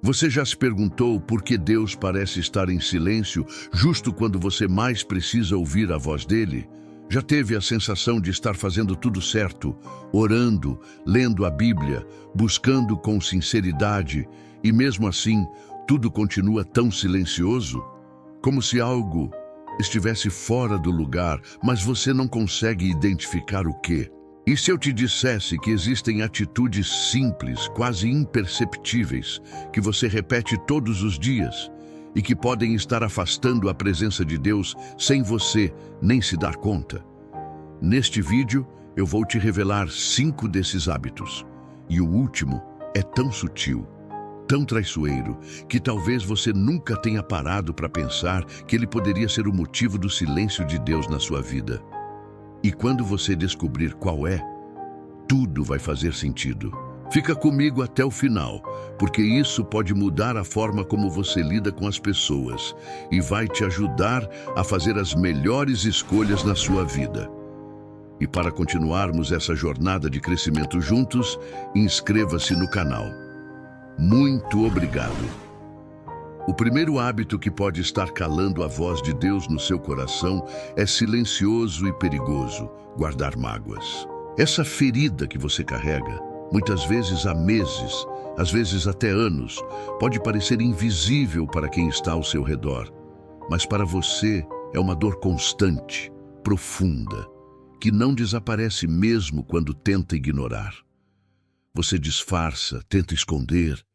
Você já se perguntou por que Deus parece estar em silêncio justo quando você mais precisa ouvir a voz dele? Já teve a sensação de estar fazendo tudo certo, orando, lendo a Bíblia, buscando com sinceridade, e mesmo assim, tudo continua tão silencioso? Como se algo estivesse fora do lugar, mas você não consegue identificar o quê? E se eu te dissesse que existem atitudes simples, quase imperceptíveis, que você repete todos os dias e que podem estar afastando a presença de Deus sem você nem se dar conta? Neste vídeo, eu vou te revelar 5 desses hábitos. E o último é tão sutil, tão traiçoeiro, que talvez você nunca tenha parado para pensar que ele poderia ser o motivo do silêncio de Deus na sua vida. E quando você descobrir qual é, tudo vai fazer sentido. Fica comigo até o final, porque isso pode mudar a forma como você lida com as pessoas e vai te ajudar a fazer as melhores escolhas na sua vida. E para continuarmos essa jornada de crescimento juntos, inscreva-se no canal. Muito obrigado! O primeiro hábito que pode estar calando a voz de Deus no seu coração é silencioso e perigoso: guardar mágoas. Essa ferida que você carrega, muitas vezes há meses, às vezes até anos, pode parecer invisível para quem está ao seu redor, mas para você é uma dor constante, profunda, que não desaparece mesmo quando tenta ignorar. Você disfarça, tenta esconder,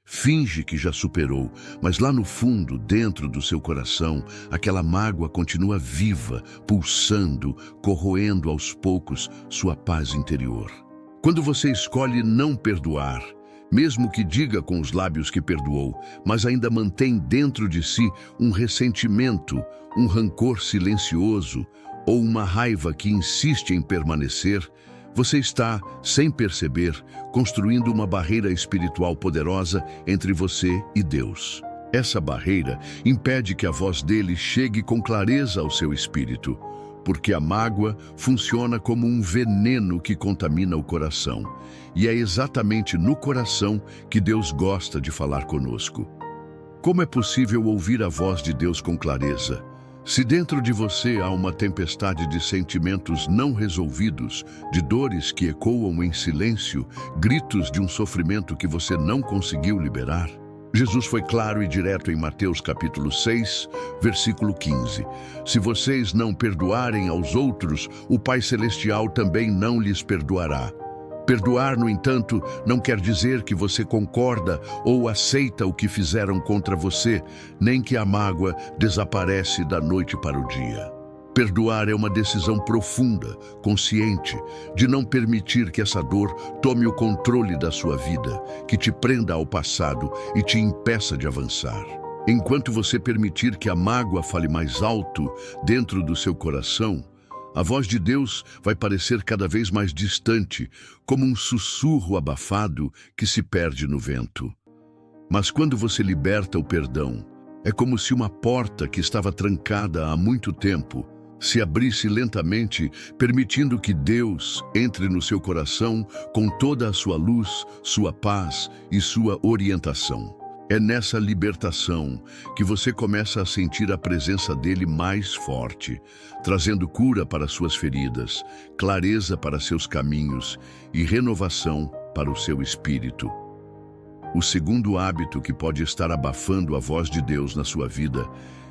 finge que já superou, mas lá no fundo, dentro do seu coração, aquela mágoa continua viva, pulsando, corroendo aos poucos sua paz interior. Quando você escolhe não perdoar, mesmo que diga com os lábios que perdoou, mas ainda mantém dentro de si um ressentimento, um rancor silencioso ou uma raiva que insiste em permanecer, você está, sem perceber, construindo uma barreira espiritual poderosa entre você e Deus. Essa barreira impede que a voz dele chegue com clareza ao seu espírito, porque a mágoa funciona como um veneno que contamina o coração. E é exatamente no coração que Deus gosta de falar conosco. Como é possível ouvir a voz de Deus com clareza? Se dentro de você há uma tempestade de sentimentos não resolvidos, de dores que ecoam em silêncio, gritos de um sofrimento que você não conseguiu liberar, Jesus foi claro e direto em Mateus capítulo 6, versículo 15. Se vocês não perdoarem aos outros, o Pai Celestial também não lhes perdoará. Perdoar, no entanto, não quer dizer que você concorda ou aceita o que fizeram contra você, nem que a mágoa desaparece da noite para o dia. Perdoar é uma decisão profunda, consciente, de não permitir que essa dor tome o controle da sua vida, que te prenda ao passado e te impeça de avançar. Enquanto você permitir que a mágoa fale mais alto dentro do seu coração, a voz de Deus vai parecer cada vez mais distante, como um sussurro abafado que se perde no vento. Mas quando você liberta o perdão, é como se uma porta que estava trancada há muito tempo se abrisse lentamente, permitindo que Deus entre no seu coração com toda a sua luz, sua paz e sua orientação. É nessa libertação que você começa a sentir a presença dele mais forte, trazendo cura para suas feridas, clareza para seus caminhos e renovação para o seu espírito. O segundo hábito que pode estar abafando a voz de Deus na sua vida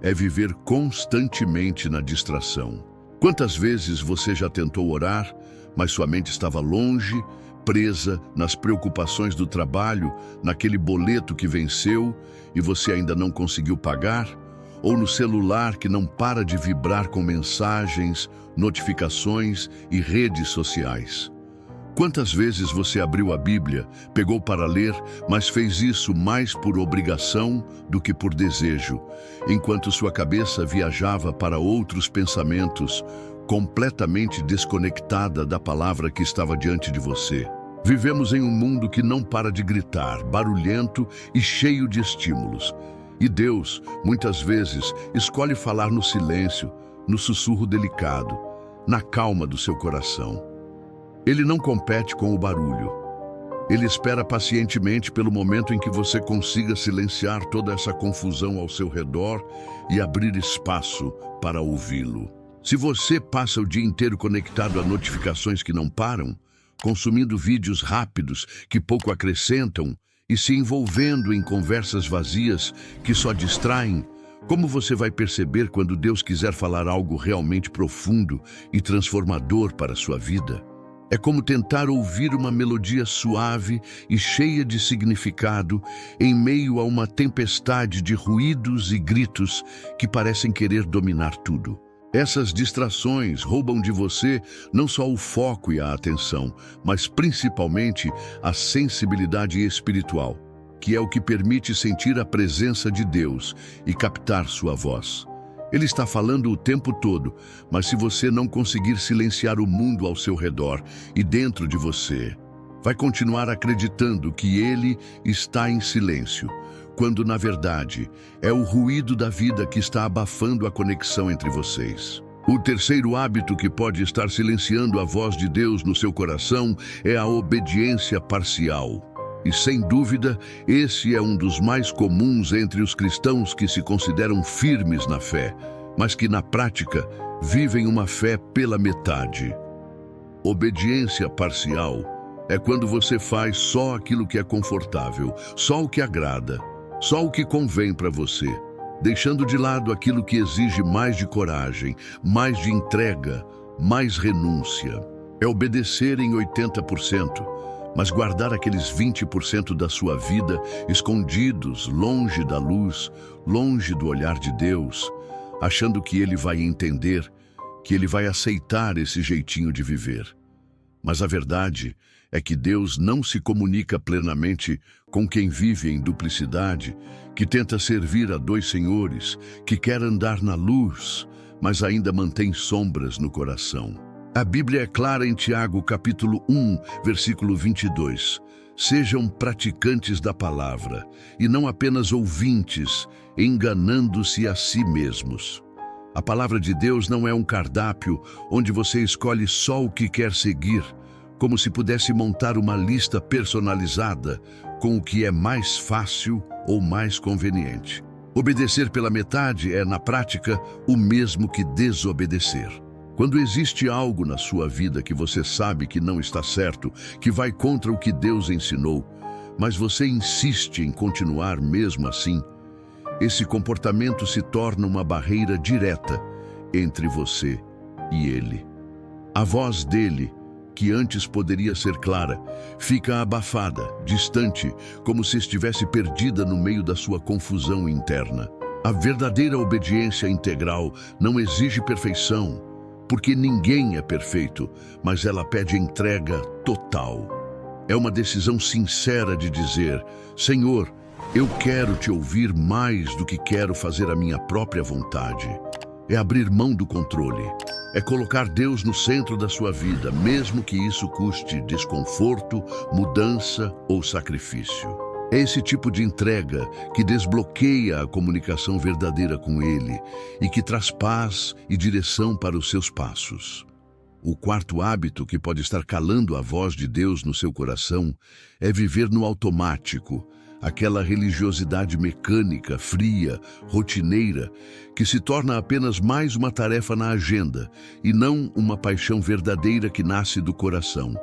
é viver constantemente na distração. Quantas vezes você já tentou orar, mas sua mente estava longe, presa nas preocupações do trabalho, naquele boleto que venceu e você ainda não conseguiu pagar, ou no celular que não para de vibrar com mensagens, notificações e redes sociais? Quantas vezes você abriu a Bíblia, pegou para ler, mas fez isso mais por obrigação do que por desejo, enquanto sua cabeça viajava para outros pensamentos, completamente desconectada da palavra que estava diante de você? Vivemos em um mundo que não para de gritar, barulhento e cheio de estímulos. E Deus, muitas vezes, escolhe falar no silêncio, no sussurro delicado, na calma do seu coração. Ele não compete com o barulho. Ele espera pacientemente pelo momento em que você consiga silenciar toda essa confusão ao seu redor e abrir espaço para ouvi-lo. Se você passa o dia inteiro conectado a notificações que não param, consumindo vídeos rápidos que pouco acrescentam e se envolvendo em conversas vazias que só distraem, como você vai perceber quando Deus quiser falar algo realmente profundo e transformador para a sua vida? É como tentar ouvir uma melodia suave e cheia de significado em meio a uma tempestade de ruídos e gritos que parecem querer dominar tudo. Essas distrações roubam de você não só o foco e a atenção, mas principalmente a sensibilidade espiritual, que é o que permite sentir a presença de Deus e captar sua voz. Ele está falando o tempo todo, mas se você não conseguir silenciar o mundo ao seu redor e dentro de você, vai continuar acreditando que ele está em silêncio, quando na verdade é o ruído da vida que está abafando a conexão entre vocês. O terceiro hábito que pode estar silenciando a voz de Deus no seu coração é a obediência parcial. E sem dúvida, esse é um dos mais comuns entre os cristãos que se consideram firmes na fé, mas que na prática vivem uma fé pela metade. Obediência parcial é quando você faz só aquilo que é confortável, só o que agrada, só o que convém para você, deixando de lado aquilo que exige mais de coragem, mais de entrega, mais renúncia. É obedecer em 80%. Mas guardar aqueles 20% da sua vida escondidos, longe da luz, longe do olhar de Deus, achando que Ele vai entender, que Ele vai aceitar esse jeitinho de viver. Mas a verdade é que Deus não se comunica plenamente com quem vive em duplicidade, que tenta servir a dois senhores, que quer andar na luz, mas ainda mantém sombras no coração. A Bíblia é clara em Tiago, capítulo 1, versículo 22. Sejam praticantes da palavra, e não apenas ouvintes, enganando-se a si mesmos. A palavra de Deus não é um cardápio onde você escolhe só o que quer seguir, como se pudesse montar uma lista personalizada com o que é mais fácil ou mais conveniente. Obedecer pela metade é, na prática, o mesmo que desobedecer. Quando existe algo na sua vida que você sabe que não está certo, que vai contra o que Deus ensinou, mas você insiste em continuar mesmo assim, esse comportamento se torna uma barreira direta entre você e Ele. A voz dele, que antes poderia ser clara, fica abafada, distante, como se estivesse perdida no meio da sua confusão interna. A verdadeira obediência integral não exige perfeição, porque ninguém é perfeito, mas ela pede entrega total. É uma decisão sincera de dizer: Senhor, eu quero te ouvir mais do que quero fazer a minha própria vontade. É abrir mão do controle. É colocar Deus no centro da sua vida, mesmo que isso custe desconforto, mudança ou sacrifício. É esse tipo de entrega que desbloqueia a comunicação verdadeira com Ele e que traz paz e direção para os seus passos. O quarto hábito que pode estar calando a voz de Deus no seu coração é viver no automático, aquela religiosidade mecânica, fria, rotineira, que se torna apenas mais uma tarefa na agenda e não uma paixão verdadeira que nasce do coração.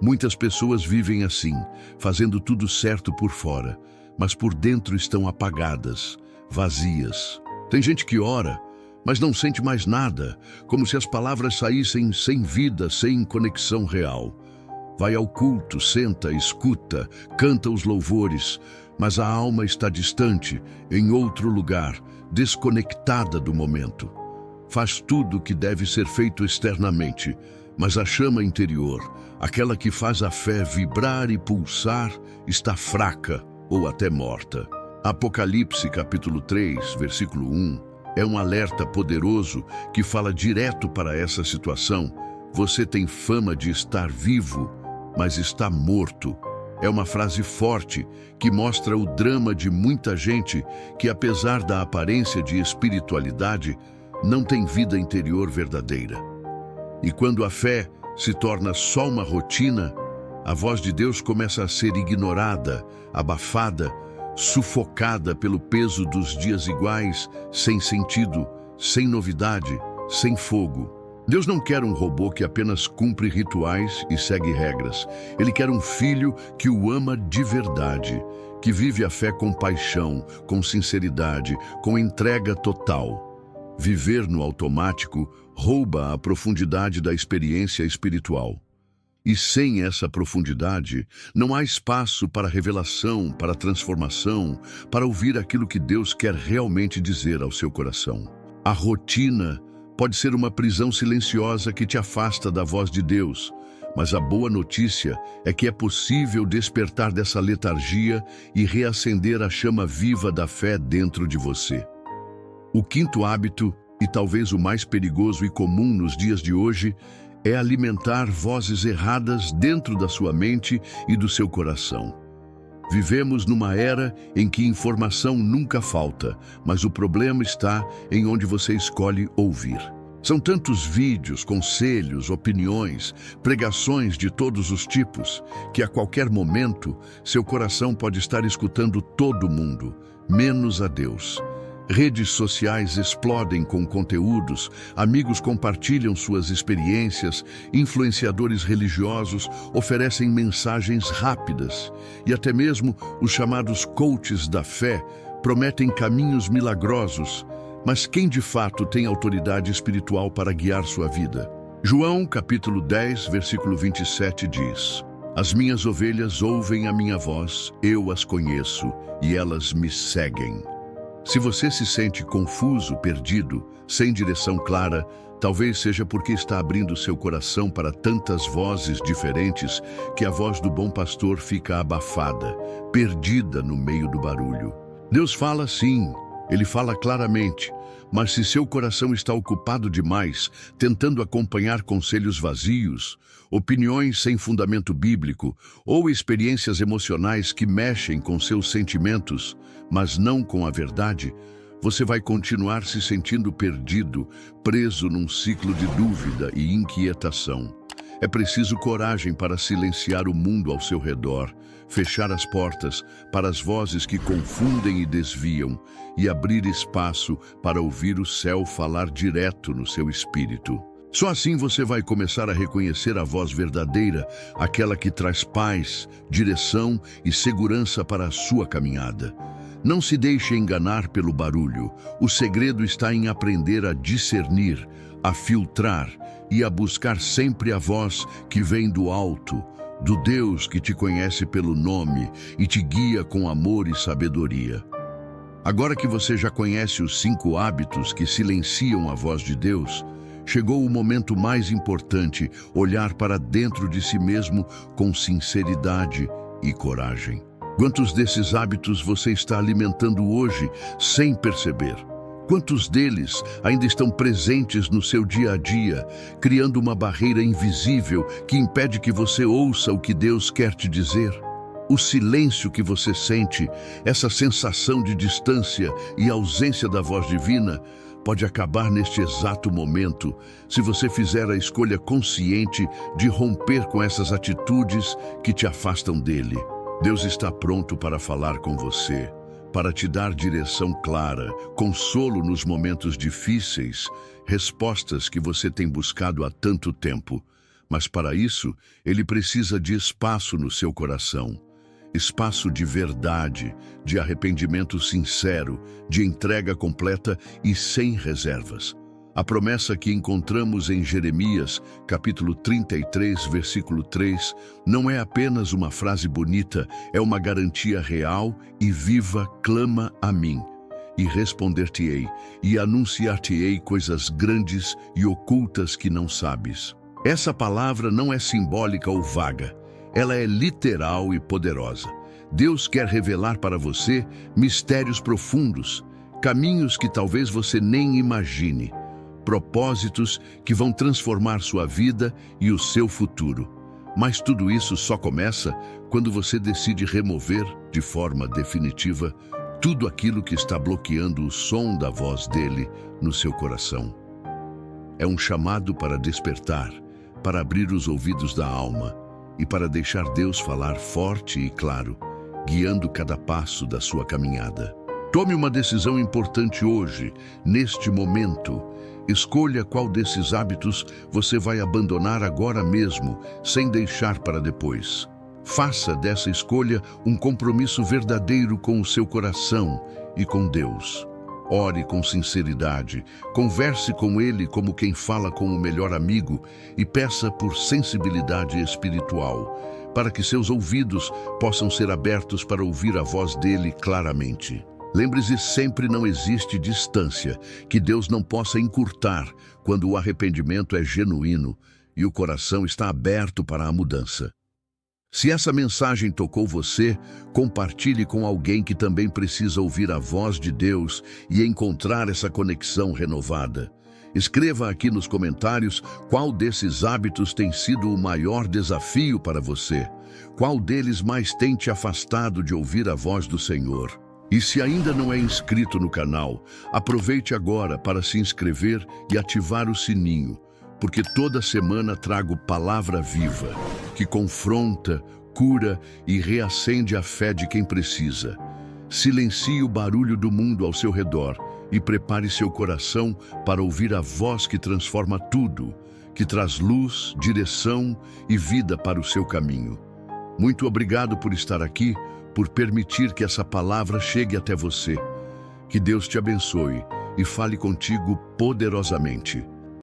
Muitas pessoas vivem assim, fazendo tudo certo por fora, mas por dentro estão apagadas, vazias. Tem gente que ora, mas não sente mais nada, como se as palavras saíssem sem vida, sem conexão real. Vai ao culto, senta, escuta, canta os louvores, mas a alma está distante, em outro lugar, desconectada do momento. Faz tudo o que deve ser feito externamente, mas a chama interior, aquela que faz a fé vibrar e pulsar, está fraca ou até morta. Apocalipse capítulo 3, versículo 1, é um alerta poderoso que fala direto para essa situação. Você tem fama de estar vivo, mas está morto. É uma frase forte que mostra o drama de muita gente que, apesar da aparência de espiritualidade, não tem vida interior verdadeira. E quando a fé se torna só uma rotina, a voz de Deus começa a ser ignorada, abafada, sufocada pelo peso dos dias iguais, sem sentido, sem novidade, sem fogo. Deus não quer um robô que apenas cumpre rituais e segue regras. Ele quer um filho que o ama de verdade, que vive a fé com paixão, com sinceridade, com entrega total. Viver no automático rouba a profundidade da experiência espiritual. E sem essa profundidade, não há espaço para revelação, para transformação, para ouvir aquilo que Deus quer realmente dizer ao seu coração. A rotina pode ser uma prisão silenciosa que te afasta da voz de Deus, mas a boa notícia é que é possível despertar dessa letargia e reacender a chama viva da fé dentro de você. O quinto hábito, e talvez o mais perigoso e comum nos dias de hoje, é alimentar vozes erradas dentro da sua mente e do seu coração. Vivemos numa era em que informação nunca falta, mas o problema está em onde você escolhe ouvir. São tantos vídeos, conselhos, opiniões, pregações de todos os tipos, que a qualquer momento seu coração pode estar escutando todo mundo, menos a Deus. Redes sociais explodem com conteúdos, amigos compartilham suas experiências, influenciadores religiosos oferecem mensagens rápidas e até mesmo os chamados coaches da fé prometem caminhos milagrosos. Mas quem de fato tem autoridade espiritual para guiar sua vida? João, capítulo 10, versículo 27 diz: As minhas ovelhas ouvem a minha voz, eu as conheço e elas me seguem. Se você se sente confuso, perdido, sem direção clara, talvez seja porque está abrindo seu coração para tantas vozes diferentes que a voz do bom pastor fica abafada, perdida no meio do barulho. Deus fala sim, Ele fala claramente, mas se seu coração está ocupado demais, tentando acompanhar conselhos vazios, opiniões sem fundamento bíblico ou experiências emocionais que mexem com seus sentimentos, mas não com a verdade, você vai continuar se sentindo perdido, preso num ciclo de dúvida e inquietação. É preciso coragem para silenciar o mundo ao seu redor, fechar as portas para as vozes que confundem e desviam e abrir espaço para ouvir o céu falar direto no seu espírito. Só assim você vai começar a reconhecer a voz verdadeira, aquela que traz paz, direção e segurança para a sua caminhada. Não se deixe enganar pelo barulho. O segredo está em aprender a discernir, a filtrar e a buscar sempre a voz que vem do alto, do Deus que te conhece pelo nome e te guia com amor e sabedoria. Agora que você já conhece os 5 hábitos que silenciam a voz de Deus, chegou o momento mais importante: olhar para dentro de si mesmo com sinceridade e coragem. Quantos desses hábitos você está alimentando hoje sem perceber? Quantos deles ainda estão presentes no seu dia a dia, criando uma barreira invisível que impede que você ouça o que Deus quer te dizer? O silêncio que você sente, essa sensação de distância e ausência da voz divina, pode acabar neste exato momento se você fizer a escolha consciente de romper com essas atitudes que te afastam dele. Deus está pronto para falar com você, para te dar direção clara, consolo nos momentos difíceis, respostas que você tem buscado há tanto tempo. Mas para isso, Ele precisa de espaço no seu coração. Espaço de verdade, de arrependimento sincero, de entrega completa e sem reservas. A promessa que encontramos em Jeremias, capítulo 33, versículo 3, não é apenas uma frase bonita, é uma garantia real e viva: clama a mim, e responder-te-ei, e anunciar-te-ei coisas grandes e ocultas que não sabes. Essa palavra não é simbólica ou vaga, ela é literal e poderosa. Deus quer revelar para você mistérios profundos, caminhos que talvez você nem imagine, propósitos que vão transformar sua vida e o seu futuro. Mas tudo isso só começa quando você decide remover, de forma definitiva, tudo aquilo que está bloqueando o som da voz dele no seu coração. É um chamado para despertar, para abrir os ouvidos da alma e para deixar Deus falar forte e claro, guiando cada passo da sua caminhada. Tome uma decisão importante hoje, neste momento. Escolha qual desses hábitos você vai abandonar agora mesmo, sem deixar para depois. Faça dessa escolha um compromisso verdadeiro com o seu coração e com Deus. Ore com sinceridade, converse com Ele como quem fala com o melhor amigo e peça por sensibilidade espiritual, para que seus ouvidos possam ser abertos para ouvir a voz dele claramente. Lembre-se sempre, não existe distância que Deus não possa encurtar quando o arrependimento é genuíno e o coração está aberto para a mudança. Se essa mensagem tocou você, compartilhe com alguém que também precisa ouvir a voz de Deus e encontrar essa conexão renovada. Escreva aqui nos comentários qual desses hábitos tem sido o maior desafio para você. Qual deles mais tem te afastado de ouvir a voz do Senhor? E se ainda não é inscrito no canal, aproveite agora para se inscrever e ativar o sininho, porque toda semana trago palavra viva, que confronta, cura e reacende a fé de quem precisa. Silencie o barulho do mundo ao seu redor e prepare seu coração para ouvir a voz que transforma tudo, que traz luz, direção e vida para o seu caminho. Muito obrigado por estar aqui, por permitir que essa palavra chegue até você. Que Deus te abençoe e fale contigo poderosamente.